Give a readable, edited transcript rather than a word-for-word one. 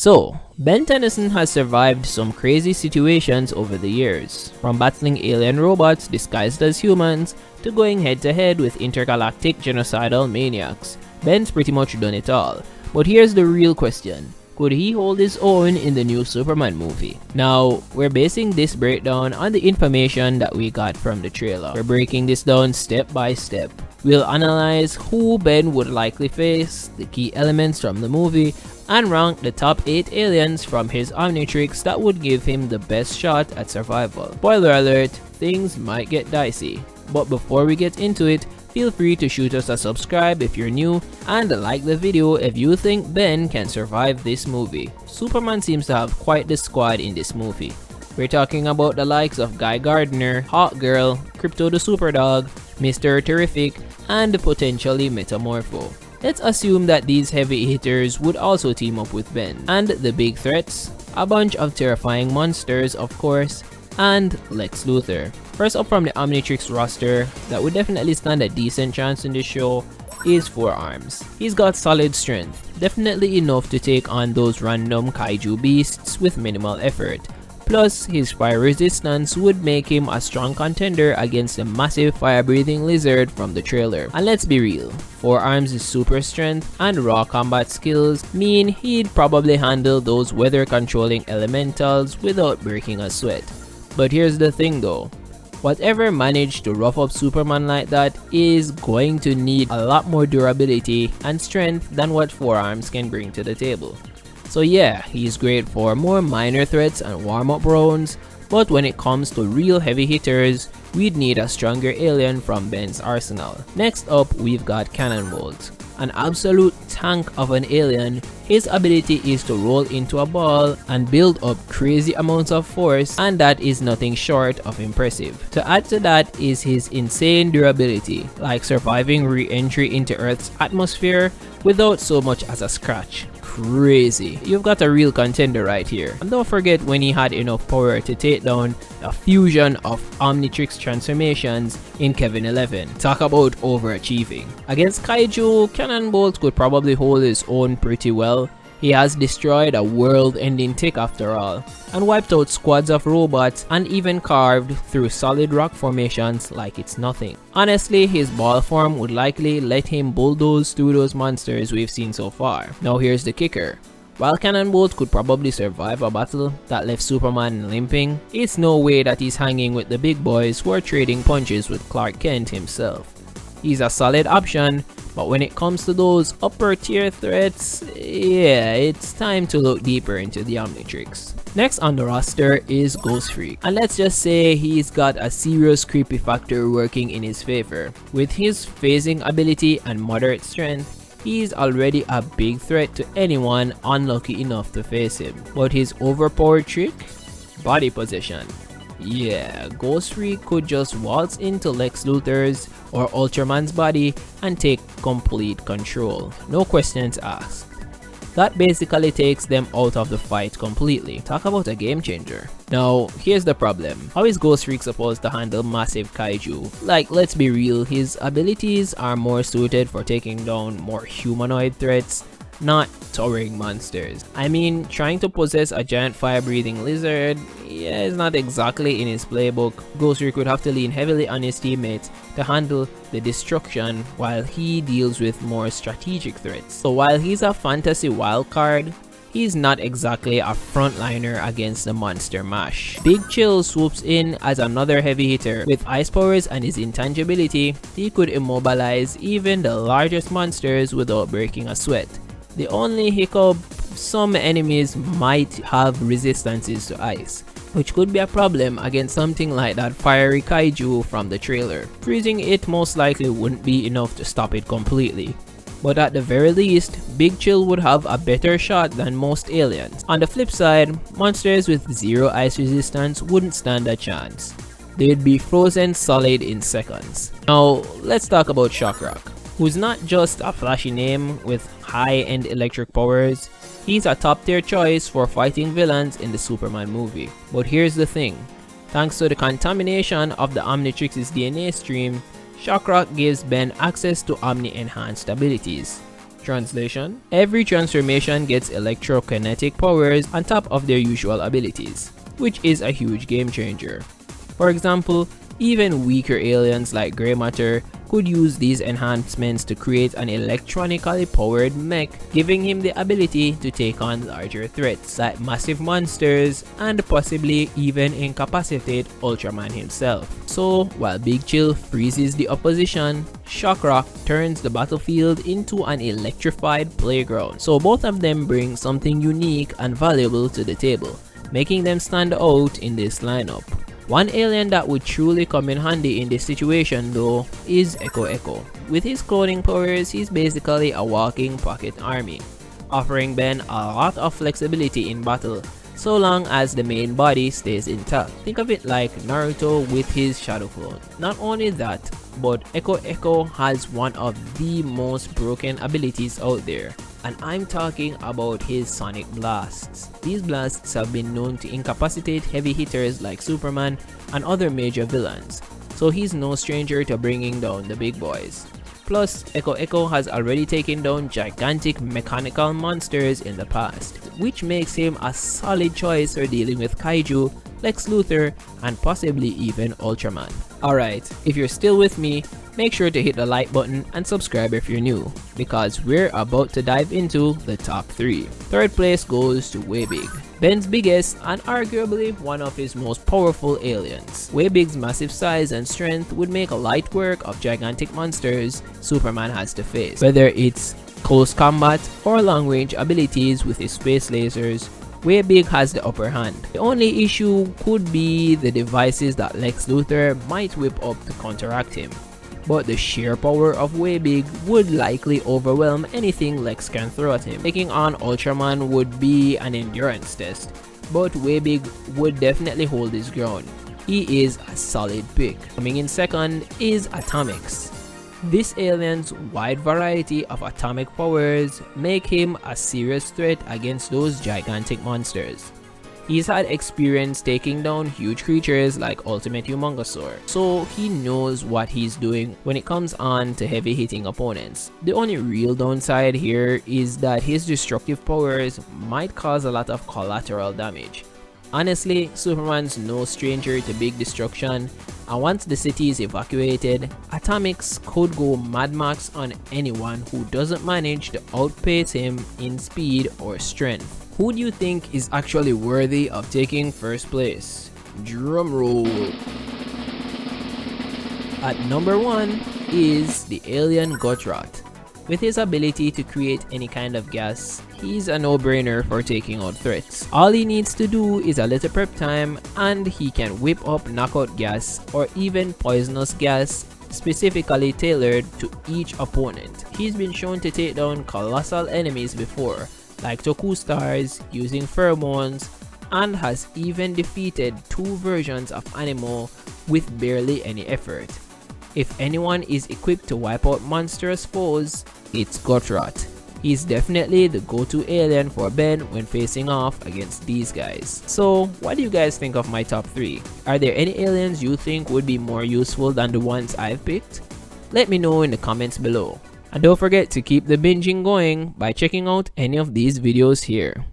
So, Ben Tennyson has survived some crazy situations over the years, from battling alien robots disguised as humans to going head to head with intergalactic genocidal maniacs. Ben's pretty much done it all. But here's the real question. Could he hold his own in the new Superman movie? Now, we're basing this breakdown on the information that we got from the trailer. We're breaking this down step by step. We'll analyze who Ben would likely face, the key elements from the movie, and rank the top 8 aliens from his Omnitrix that would give him the best shot at survival. Spoiler alert, things might get dicey. But before we get into it, feel free to shoot us a subscribe if you're new, and like the video if you think Ben can survive this movie. Superman seems to have quite the squad in this movie. We're talking about the likes of Guy Gardner, Hawkgirl, Crypto the Superdog, Mr. Terrific, and potentially Metamorpho. Let's assume that these heavy hitters would also team up with Ben. And the big threats? A bunch of terrifying monsters, of course, and Lex Luthor. First up from the Omnitrix roster that would definitely stand a decent chance in this show is Forearms. He's got solid strength, definitely enough to take on those random kaiju beasts with minimal effort. Plus, his fire resistance would make him a strong contender against the massive fire-breathing lizard from the trailer. And let's be real, Forearms' super strength and raw combat skills mean he'd probably handle those weather-controlling elementals without breaking a sweat. But here's the thing though, whatever managed to rough up Superman like that is going to need a lot more durability and strength than what Forearms can bring to the table. So yeah, he's great for more minor threats and warm-up rounds, but when it comes to real heavy hitters, we'd need a stronger alien from Ben's arsenal. Next up, we've got Cannonbolt. An absolute tank of an alien, his ability is to roll into a ball and build up crazy amounts of force, and that is nothing short of impressive. To add to that is his insane durability, like surviving re-entry into Earth's atmosphere without so much as a scratch. Crazy. You've got a real contender right here. And don't forget when he had enough power to take down a fusion of Omnitrix transformations in Kevin 11. Talk about overachieving. Against Kaiju, Cannonbolt could probably hold his own pretty well. He has destroyed a world-ending tick after all, and wiped out squads of robots and even carved through solid rock formations like it's nothing. Honestly, his ball form would likely let him bulldoze through those monsters we've seen so far. Now here's the kicker. While Cannonbolt could probably survive a battle that left Superman limping, it's no way that he's hanging with the big boys who are trading punches with Clark Kent himself. He's a solid option, but when it comes to those upper tier threats, yeah, it's time to look deeper into the Omnitrix. Next on the roster is Ghost Freak, and let's just say he's got a serious creepy factor working in his favor. With his phasing ability and moderate strength, he's already a big threat to anyone unlucky enough to face him. But his overpowered trick? Body position. Yeah, Ghost Freak could just waltz into Lex Luthor's or Ultraman's body and take complete control. No questions asked. That basically takes them out of the fight completely. Talk about a game changer. Now, here's the problem. How is Ghost Freak supposed to handle massive kaiju? Like, let's be real, his abilities are more suited for taking down more humanoid threats, not towering monsters. I mean, trying to possess a giant fire-breathing lizard, yeah, is not exactly in his playbook. Ghost Freak would have to lean heavily on his teammates to handle the destruction while he deals with more strategic threats. So while he's a fantasy wildcard, he's not exactly a frontliner against the monster mash. Big Chill swoops in as another heavy hitter. With ice powers and his intangibility, he could immobilize even the largest monsters without breaking a sweat. The only hiccup, some enemies might have resistances to ice, which could be a problem against something like that fiery kaiju from the trailer. Freezing it most likely wouldn't be enough to stop it completely. But at the very least, Big Chill would have a better shot than most aliens. On the flip side, monsters with zero ice resistance wouldn't stand a chance. They'd be frozen solid in seconds. Now, let's talk about Shockrock, who's not just a flashy name with high-end electric powers. He's a top-tier choice for fighting villains in the Superman movie. But here's the thing. Thanks to the contamination of the Omnitrix's DNA stream, Shockrock gives Ben access to Omni-enhanced abilities. Translation: every transformation gets electrokinetic powers on top of their usual abilities, which is a huge game changer. For example, even weaker aliens like Grey Matter could use these enhancements to create an electronically powered mech, giving him the ability to take on larger threats like massive monsters and possibly even incapacitate Ultraman himself. So while Big Chill freezes the opposition, Shockrock turns the battlefield into an electrified playground. So both of them bring something unique and valuable to the table, making them stand out in this lineup. One alien that would truly come in handy in this situation though is Echo Echo. With his cloning powers, he's basically a walking pocket army, offering Ben a lot of flexibility in battle so long as the main body stays intact. Think of it like Naruto with his shadow clone. Not only that, but Echo Echo has one of the most broken abilities out there, and I'm talking about his sonic blasts. These blasts have been known to incapacitate heavy hitters like Superman and other major villains, so he's no stranger to bringing down the big boys. Plus, Echo Echo has already taken down gigantic mechanical monsters in the past, which makes him a solid choice for dealing with kaiju, Lex Luthor, and possibly even Ultraman. Alright, if you're still with me, make sure to hit the like button and subscribe if you're new, because we're about to dive into the top 3. Third place goes to Weibig, Ben's biggest and arguably one of his most powerful aliens. Weibig's massive size and strength would make light work of gigantic monsters Superman has to face, whether it's close combat or long range abilities with his space lasers. Weibig has the upper hand. The only issue could be the devices that Lex Luthor might whip up to counteract him, but the sheer power of Weibig would likely overwhelm anything Lex can throw at him. Taking on Ultraman would be an endurance test, but Weibig would definitely hold his ground. He is a solid pick. Coming in second is Omnitrix. This alien's wide variety of atomic powers make him a serious threat against those gigantic monsters. He's had experience taking down huge creatures like Ultimate Humongosaur, so he knows what he's doing when it comes on to heavy hitting opponents. The only real downside here is that his destructive powers might cause a lot of collateral damage. Honestly, Superman's no stranger to big destruction, and once the city is evacuated, Omnitrix could go Mad Max on anyone who doesn't manage to outpace him in speed or strength. Who do you think is actually worthy of taking first place? Drum roll. At number 1 is the alien Gutrot. With his ability to create any kind of gas, he's a no-brainer for taking out threats. All he needs to do is a little prep time and he can whip up knockout gas or even poisonous gas specifically tailored to each opponent. He's been shown to take down colossal enemies before, like Toku Stars using pheromones, and has even defeated 2 versions of Animo with barely any effort. If anyone is equipped to wipe out monstrous foes, it's Gutrot. He's definitely the go-to alien for Ben when facing off against these guys. So, what do you guys think of my top 3? Are there any aliens you think would be more useful than the ones I've picked? Let me know in the comments below. And don't forget to keep the binging going by checking out any of these videos here.